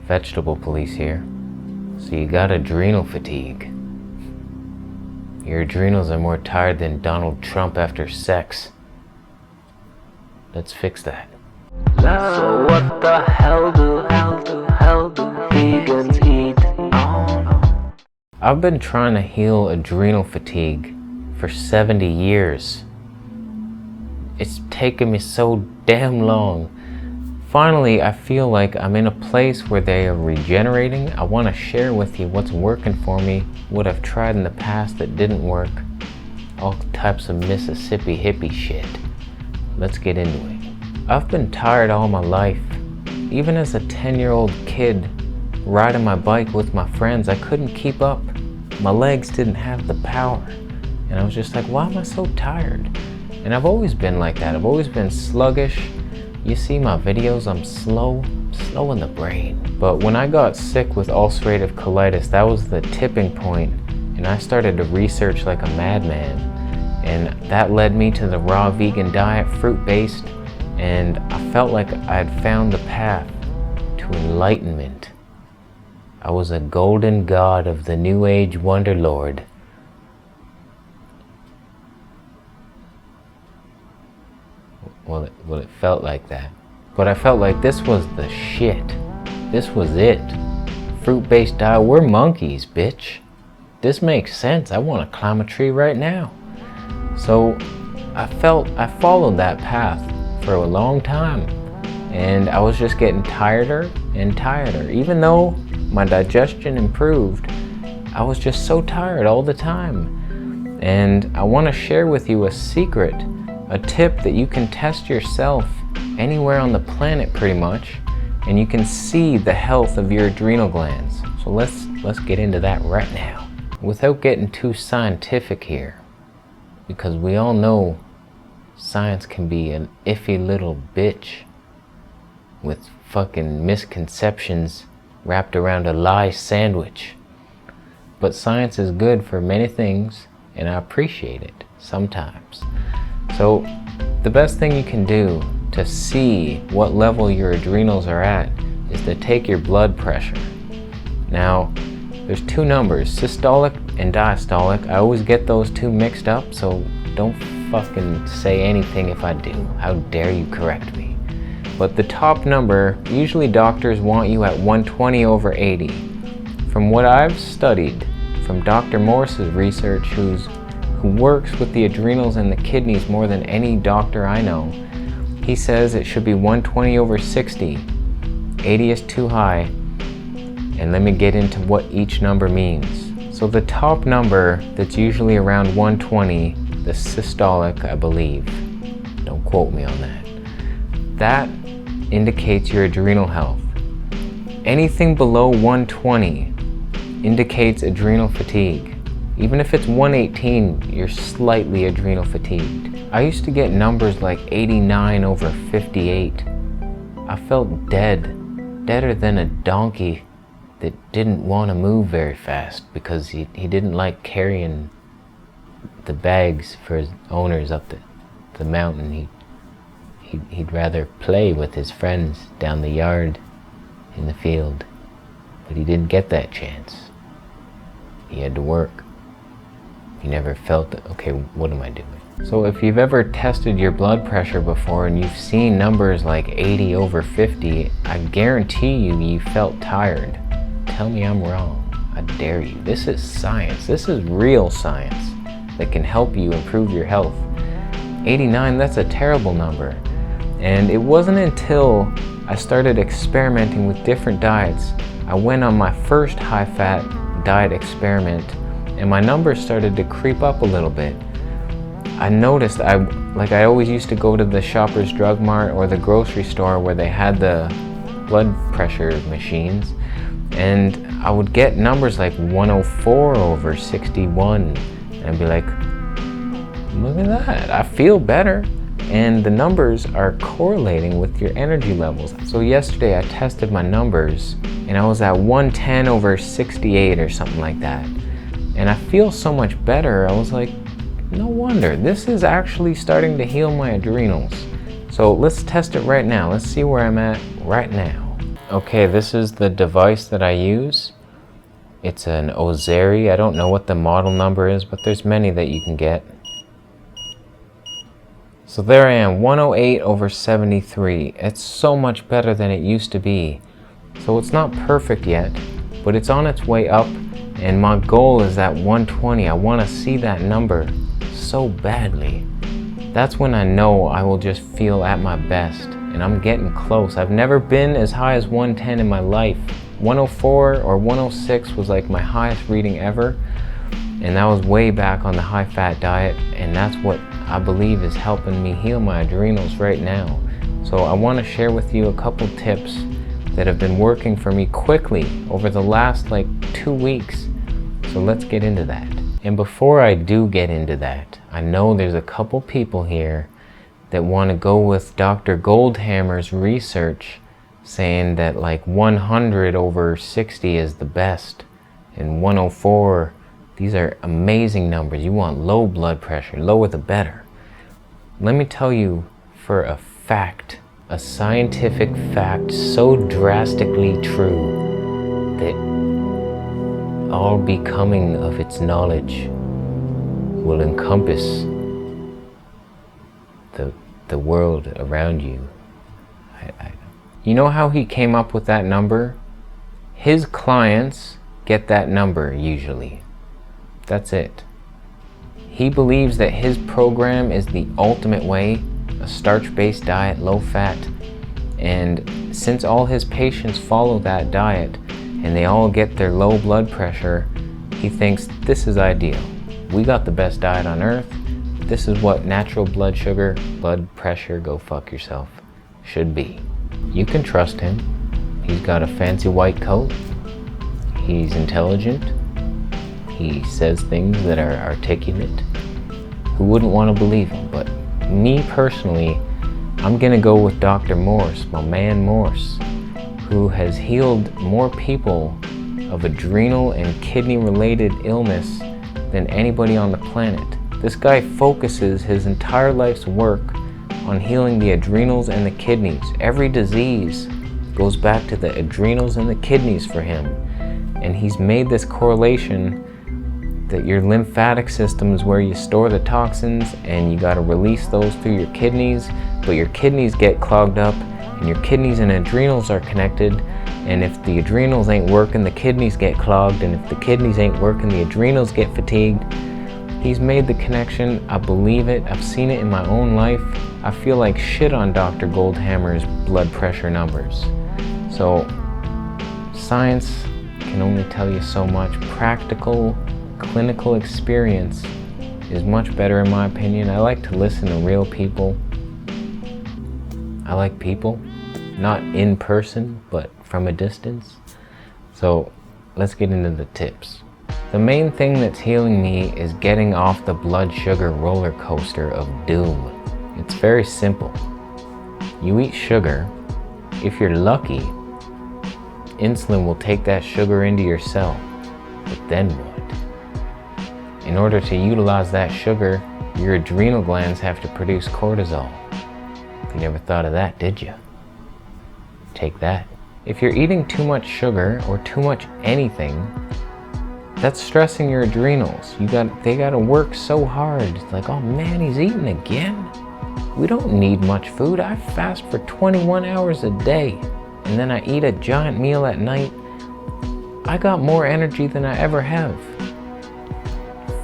Vegetable police here. So you got adrenal fatigue. Your adrenals are more tired than Donald Trump after sex. Let's fix that. So what the hell do vegans eat? I've been trying to heal adrenal fatigue for 70 years. It's taken me so damn long. Finally, I feel like I'm in a place where they are regenerating. I want to share with you what's working for me, what I've tried in the past that didn't work, all types of Mississippi hippie shit. Let's get into it. I've been tired all my life. Even as a 10-year-old kid, riding my bike with my friends, I couldn't keep up. My legs didn't have the power. And I was just like, why am I so tired? And I've always been like that. I've always been sluggish. You see my videos, I'm slow in the brain. But when I got sick with ulcerative colitis, that was the tipping point, and I started to research like a madman. And that led me to the raw vegan diet, fruit-based, and I felt like I had found the path to enlightenment. I was a golden god of the New Age Wonder Lord. Well, it felt like that. But I felt like this was the shit. This was it. Fruit-based diet, we're monkeys, bitch. This makes sense. I want to climb a tree right now. So I followed that path for a long time. And I was just getting tireder and tireder. Even though my digestion improved, I was just so tired all the time. And I want to share with you a secret, a tip that you can test yourself anywhere on the planet pretty much, and you can see the health of your adrenal glands. So let's get into that right now. Without getting too scientific here, because we all know science can be an iffy little bitch with fucking misconceptions wrapped around a lie sandwich. But science is good for many things, and I appreciate it sometimes. So the best thing you can do to see what level your adrenals are at is to take your blood pressure. Now, there's two numbers, systolic and diastolic. I always get those two mixed up, so don't fucking say anything if I do. How dare you correct me? But the top number, usually doctors want you at 120/80. From what I've studied, from Dr. Morse's research, who works with the adrenals and the kidneys more than any doctor I know, he says it should be 120/60. 80 is too high. And let me get into what each number means. So the top number that's usually around 120, the systolic, I believe, don't quote me on that, that indicates your adrenal health. Anything below 120 indicates adrenal fatigue. Even if it's 118, you're slightly adrenal fatigued. I used to get numbers like 89/58. I felt deader than a donkey that didn't want to move very fast because he didn't like carrying the bags for his owners up the mountain. He'd rather play with his friends down the yard in the field, but he didn't get that chance. He had to work. He never felt, okay, what am I doing? So if you've ever tested your blood pressure before and you've seen numbers like 80/50, I guarantee you felt tired. Tell me I'm wrong. I dare you. This is science. This is real science that can help you improve your health. 89, that's a terrible number. And it wasn't until I started experimenting with different diets, I went on my first high-fat diet experiment, and my numbers started to creep up a little bit. I noticed I always used to go to the Shoppers Drug Mart or the grocery store where they had the blood pressure machines, and I would get numbers like 104/61, and I'd be like, look at that, I feel better. And the numbers are correlating with your energy levels. So yesterday I tested my numbers and I was at 110/68 or something like that. And I feel so much better. I was like, no wonder, this is actually starting to heal my adrenals. So let's test it right now. Let's see where I'm at right now. Okay, this is the device that I use. It's an Ozeri. I don't know what the model number is, but there's many that you can get. So there I am, 108/73. It's so much better than it used to be. So it's not perfect yet, but it's on its way up, and my goal is at 120. I want to see that number so badly. That's when I know I will just feel at my best, and I'm getting close. I've never been as high as 110 in my life. 104 or 106 was like my highest reading ever, and that was way back on the high-fat diet, and that's what I believe is helping me heal my adrenals right now. So I want to share with you a couple tips that have been working for me quickly over the last like 2 weeks. So let's get into that. And before I do get into that, I know there's a couple people here that want to go with Dr. Goldhammer's research saying that like 100/60 is the best, and 104, these are amazing numbers. You want low blood pressure, lower the better. Let me tell you for a fact, a scientific fact so drastically true that all becoming of its knowledge will encompass the world around you. You know how he came up with that number? His clients get that number usually. That's it. He believes that his program is the ultimate way, a starch-based diet, low fat, and since all his patients follow that diet and they all get their low blood pressure, he thinks this is ideal. We got the best diet on earth. This is what natural blood sugar, blood pressure, go fuck yourself, should be. You can trust him. He's got a fancy white coat. He's intelligent. He says things that are articulate. Who wouldn't want to believe him? But me personally, I'm gonna go with Dr. Morse, my man Morse, who has healed more people of adrenal and kidney related illness than anybody on the planet. This guy focuses his entire life's work on healing the adrenals and the kidneys. Every disease goes back to the adrenals and the kidneys for him. And he's made this correlation that your lymphatic system is where you store the toxins, and you got to release those through your kidneys, but your kidneys get clogged up, and your kidneys and adrenals are connected, and if the adrenals ain't working, the kidneys get clogged, and if the kidneys ain't working, the adrenals get fatigued. He's made the connection. I believe it. I've seen it in my own life. I feel like shit on Dr. Goldhammer's blood pressure numbers. So science can only tell you so much. Practical, clinical experience is much better in my opinion. I like to listen to real people. I like people, not in person, but from a distance. So let's get into the tips. The main thing that's healing me is getting off the blood sugar roller coaster of doom. It's very simple. You eat sugar. If you're lucky, insulin will take that sugar into your cell. But then what? In order to utilize that sugar, your adrenal glands have to produce cortisol. You never thought of that, did you? Take that. If you're eating too much sugar or too much anything, that's stressing your adrenals. They gotta work so hard. It's like, oh man, he's eating again. We don't need much food. I fast for 21 hours a day, and then I eat a giant meal at night. I got more energy than I ever have.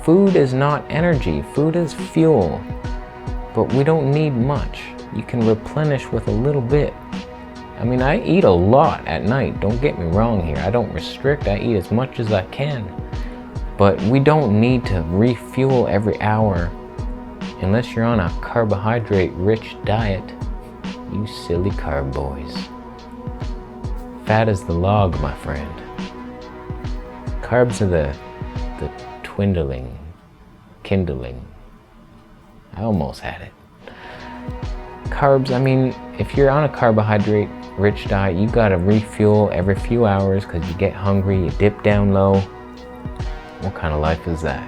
Food is not energy. Food is fuel, but we don't need much. You can replenish with a little bit. I mean, I eat a lot at night. Don't get me wrong here. I don't restrict. I eat as much as I can. But we don't need to refuel every hour unless you're on a carbohydrate-rich diet. You silly carb boys. Fat is the log, my friend. Carbs are the kindling. I almost had it. Carbs, I mean, if you're on a carbohydrate-rich diet, you gotta refuel every few hours because you get hungry, you dip down low. What kind of life is that?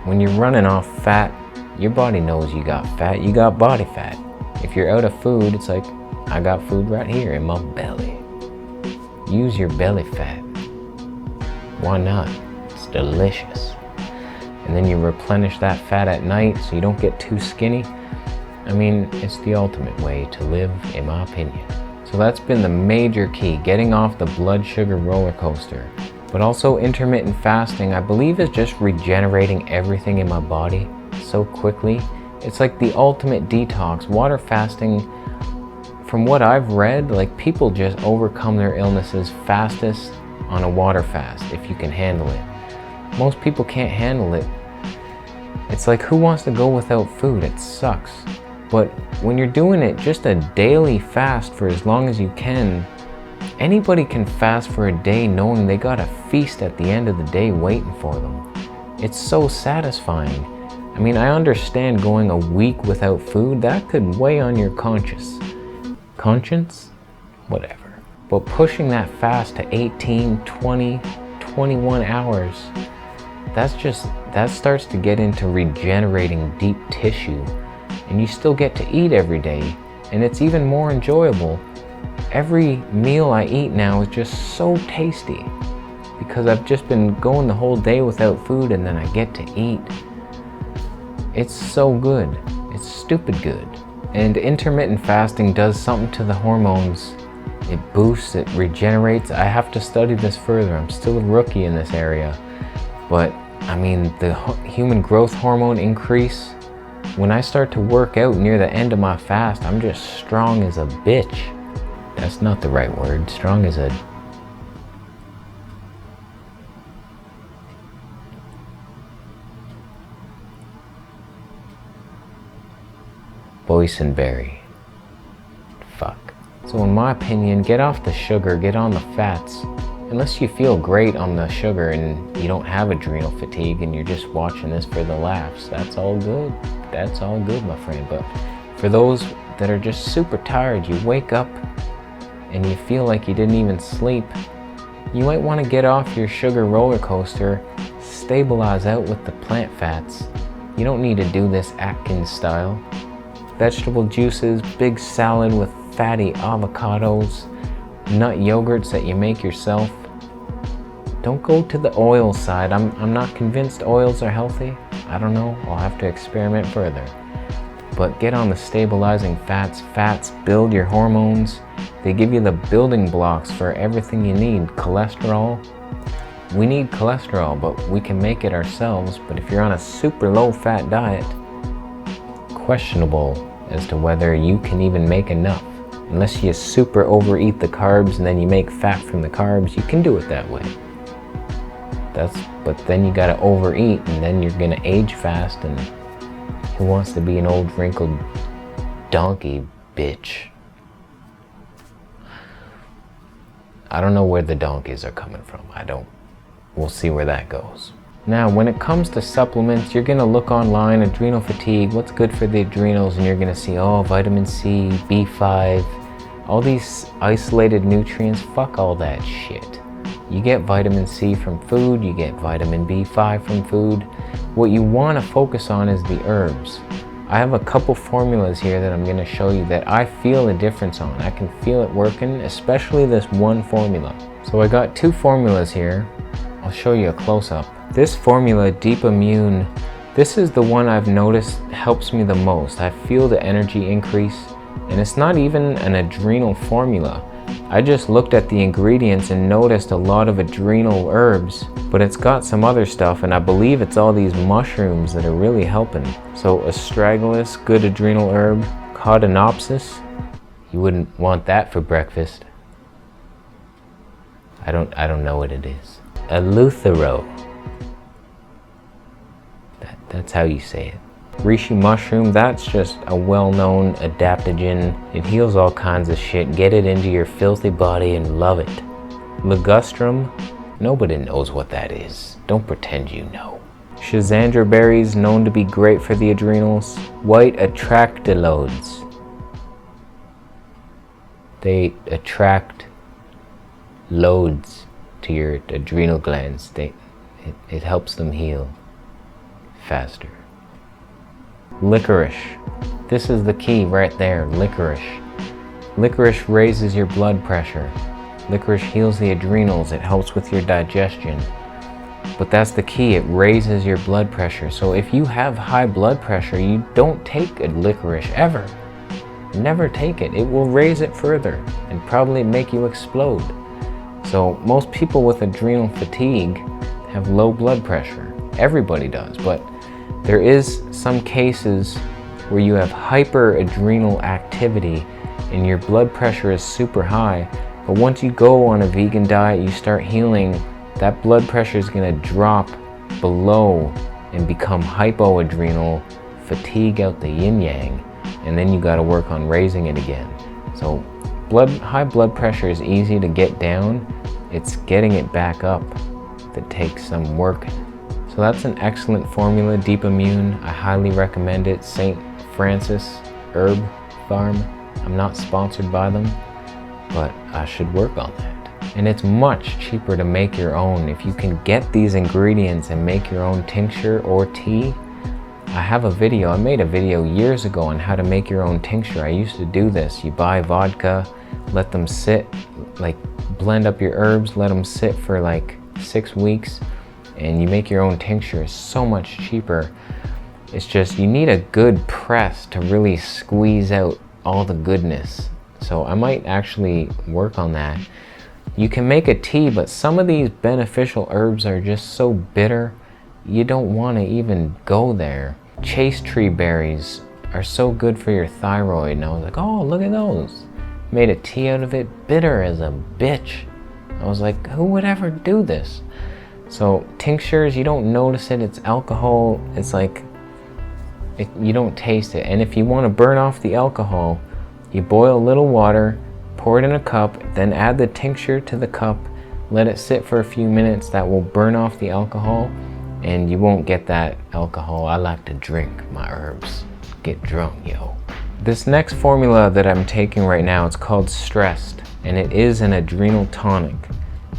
When you're running off fat, your body knows you got fat, you got body fat. If you're out of food, it's like, I got food right here in my belly. use your belly fat. Why not? It's delicious. And then you replenish that fat at night so you don't get too skinny. I mean, it's the ultimate way to live, in my opinion. So that's been the major key, getting off the blood sugar roller coaster. But also intermittent fasting, I believe, is just regenerating everything in my body so quickly. It's like the ultimate detox. Water fasting, from what I've read, like people just overcome their illnesses fastest on a water fast if you can handle it. Most people can't handle it. It's like, who wants to go without food? It sucks. But when you're doing it just a daily fast for as long as you can, anybody can fast for a day knowing they got a feast at the end of the day waiting for them. It's so satisfying. I mean, I understand going a week without food, that could weigh on your conscience. Whatever. But pushing that fast to 18, 20, 21 hours, that starts to get into regenerating deep tissue, and you still get to eat every day, and it's even more enjoyable. Every meal I eat now is just so tasty because I've just been going the whole day without food, and then I get to eat. It's so good. It's stupid good. And intermittent fasting does something to the hormones. It boosts, it regenerates. I have to study this further. I'm still a rookie in this area. But I mean, the human growth hormone increase. When I start to work out near the end of my fast, I'm just strong as a bitch. That's not the right word. Strong as a... boysenberry. Fuck. So in my opinion, get off the sugar, get on the fats. Unless you feel great on the sugar and you don't have adrenal fatigue and you're just watching this for the laughs, that's all good. That's all good, my friend. But for those that are just super tired, you wake up and you feel like you didn't even sleep, you might want to get off your sugar roller coaster, stabilize out with the plant fats. You don't need to do this Atkins style. Vegetable juices, big salad with fatty avocados, nut yogurts that you make yourself. Don't go to the oil side. I'm not convinced oils are healthy. I don't know. I'll have to experiment further. But get on the stabilizing fats. Fats build your hormones. They give you the building blocks for everything you need. Cholesterol. We need cholesterol, but we can make it ourselves. But if you're on a super low fat diet, questionable as to whether you can even make enough. Unless you super overeat the carbs and then you make fat from the carbs, you can do it that way. But then you gotta overeat and then you're gonna age fast, and who wants to be an old wrinkled donkey bitch? I don't know where the donkeys are coming from. We'll see where that goes. Now, when it comes to supplements, you're gonna look online, adrenal fatigue, what's good for the adrenals, and you're gonna see, oh, vitamin C, B5, all these isolated nutrients. Fuck all that shit. You get vitamin C from food, you get vitamin B5 from food. What you wanna focus on is the herbs. I have a couple formulas here that I'm gonna show you that I feel a difference on. I can feel it working, especially this one formula. So I got two formulas here. I'll show you a close-up. This formula, Deep Immune, this is the one I've noticed helps me the most. I feel the energy increase, and it's not even an adrenal formula. I just looked at the ingredients and noticed a lot of adrenal herbs, but it's got some other stuff, and I believe it's all these mushrooms that are really helping. So astragalus, good adrenal herb. Codonopsis, you wouldn't want that for breakfast. I don't know what it is. Eleuthero. That's how you say it. Reishi mushroom, that's just a well-known adaptogen. It heals all kinds of shit. Get it into your filthy body and love it. Ligustrum, nobody knows what that is. Don't pretend you know. Schizandra berries, known to be great for the adrenals. White atractylodes. They attract loads to your adrenal glands. It helps them heal faster. Licorice. This is the key right there, licorice. Licorice raises your blood pressure. Licorice heals the adrenals, it helps with your digestion. But that's the key, it raises your blood pressure. So if you have high blood pressure, you don't take a licorice ever. Never take it. It will raise it further and probably make you explode. So most people with adrenal fatigue have low blood pressure. Everybody does, but there is some cases where you have hyperadrenal activity and your blood pressure is super high. But once you go on a vegan diet, you start healing, that blood pressure is going to drop below and become hypoadrenal, fatigue out the yin yang, and then you got to work on raising it again. So high blood pressure is easy to get down. It's getting it back up that takes some work. So that's an excellent formula, Deep Immune. I highly recommend it. St. Francis Herb Farm. I'm not sponsored by them, but I should work on that. And it's much cheaper to make your own. If you can get these ingredients and make your own tincture or tea, I made a video years ago on how to make your own tincture. I used to do this. You buy vodka, let them sit, like blend up your herbs, let them sit for like 6 weeks, and you make your own tincture. It's so much cheaper. It's just you need a good press to really squeeze out all the goodness. So I might actually work on that. You can make a tea, but some of these beneficial herbs are just so bitter, you don't want to even go there. Chase tree berries are so good for your thyroid, and I was like, oh, look at those. Made a tea out of it, bitter as a bitch. I was like, who would ever do this? So tinctures, you don't notice it, it's alcohol, it's like, you don't taste it. And if you want to burn off the alcohol, you boil a little water, pour it in a cup, then add the tincture to the cup, let it sit for a few minutes. That will burn off the alcohol and you won't get that alcohol. I like to drink my herbs, get drunk, yo. This next formula that I'm taking right now, it's called Stressed, and it is an adrenal tonic.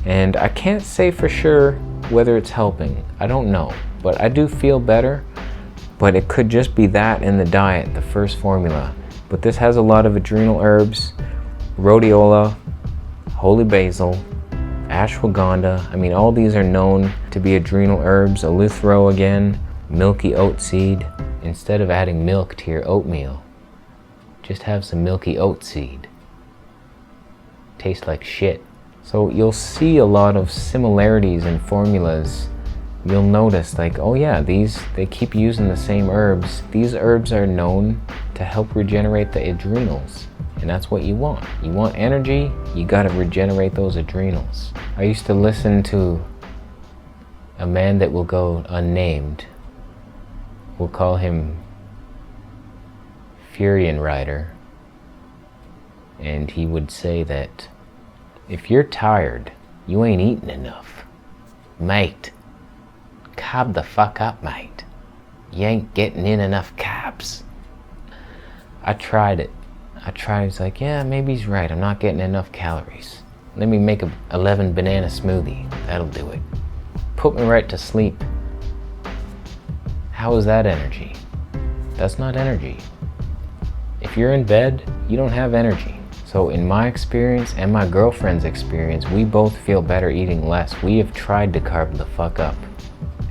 And I can't say for sure whether it's helping. I don't know, but I do feel better, but it could just be that in the diet, the first formula. But this has a lot of adrenal herbs, rhodiola, holy basil, ashwagandha. I mean, all these are known to be adrenal herbs. Eleuthero again, milky oat seed. Instead of adding milk to your oatmeal, just have some milky oat seed. Tastes like shit. So you'll see a lot of similarities in formulas. You'll notice like, oh yeah, they keep using the same herbs. These herbs are known to help regenerate the adrenals. And that's what you want. You want energy, you gotta regenerate those adrenals. I used to listen to a man that will go unnamed. We'll call him Furion Rider. And he would say that if you're tired, you ain't eating enough. Mate, carb the fuck up, mate. You ain't getting in enough carbs. I tried it. It's like, yeah, maybe he's right. I'm not getting enough calories. Let me make a 11 banana smoothie. That'll do it. Put me right to sleep. How is that energy? That's not energy. If you're in bed, you don't have energy. So in my experience and my girlfriend's experience, we both feel better eating less. We have tried to carb the fuck up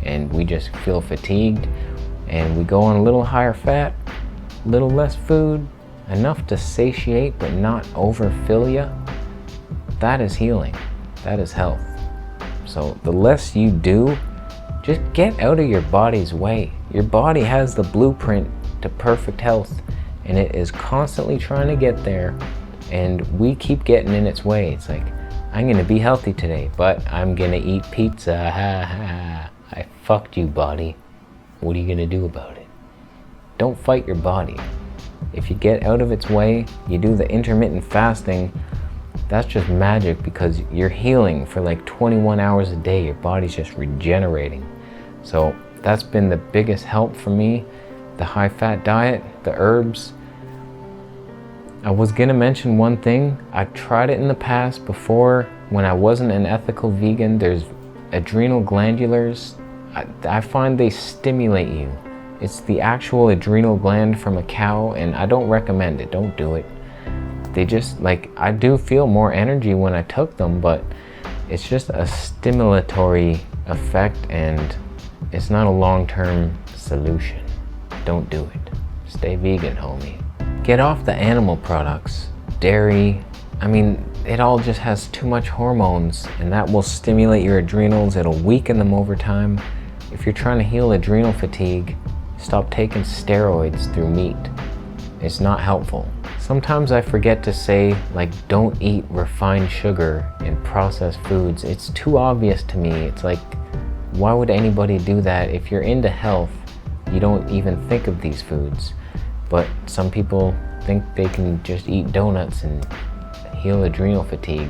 and we just feel fatigued and we go on a little higher fat, a little less food, enough to satiate but not overfill you. That is healing. That is health. So the less you do, just get out of your body's way. Your body has the blueprint to perfect health and it is constantly trying to get there, and we keep getting in its way. It's like, I'm gonna be healthy today, but I'm gonna eat pizza. Ha ha. I fucked you, body. What are you gonna do about it? Don't fight your body. If you get out of its way, you do the intermittent fasting, that's just magic because you're healing for like 21 hours a day. Your body's just regenerating. So that's been the biggest help for me. The high fat diet, the herbs. I was gonna mention one thing. I tried it in the past before when I wasn't an ethical vegan. There's adrenal glandulars. I find they stimulate you. It's the actual adrenal gland from a cow, and I don't recommend it. Don't do it. they just, like, I do feel more energy when I took them, but it's just a stimulatory effect and it's not a long-term solution. Don't do it. Stay vegan, homie. Get off the animal products, dairy. I mean, it all just has too much hormones, and that will stimulate your adrenals. It'll weaken them over time. If you're trying to heal adrenal fatigue, stop taking steroids through meat. It's not helpful. Sometimes I forget to say, like, don't eat refined sugar and processed foods. It's too obvious to me. It's like, why would anybody do that? If you're into health, you don't even think of these foods. But some people think they can just eat donuts and heal adrenal fatigue.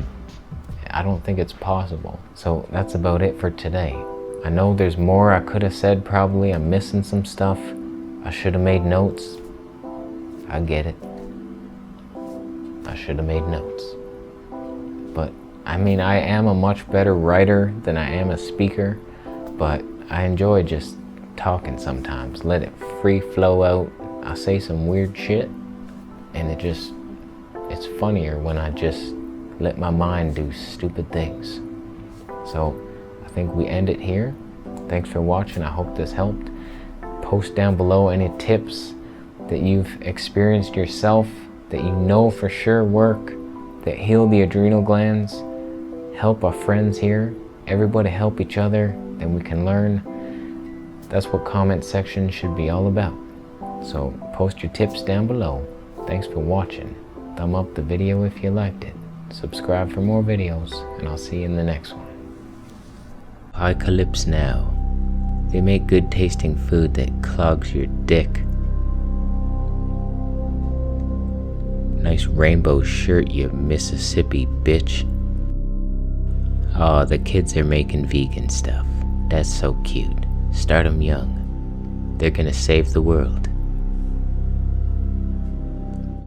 I don't think it's possible. So that's about it for today. I know there's more I could have said probably. I'm missing some stuff. I should have made notes. I get it. I should have made notes. But I mean, I am a much better writer than I am a speaker, but I enjoy just talking sometimes. Let it free flow out. I say some weird shit and it's funnier when I just let my mind do stupid things. So I think we end it here. Thanks for watching. I hope this helped. Post down below any tips that you've experienced yourself, that you know for sure work, that heal the adrenal glands. Help our friends here. Everybody help each other, then we can learn. That's what comment section should be all about. So post your tips down below. Thanks for watching. Thumb up the video if you liked it. Subscribe for more videos, and I'll see you in the next one. Apocalypse Now. They make good tasting food that clogs your dick. Nice rainbow shirt, you Mississippi bitch. Aw, the kids are making vegan stuff. That's so cute. Start 'em young. They're gonna save the world.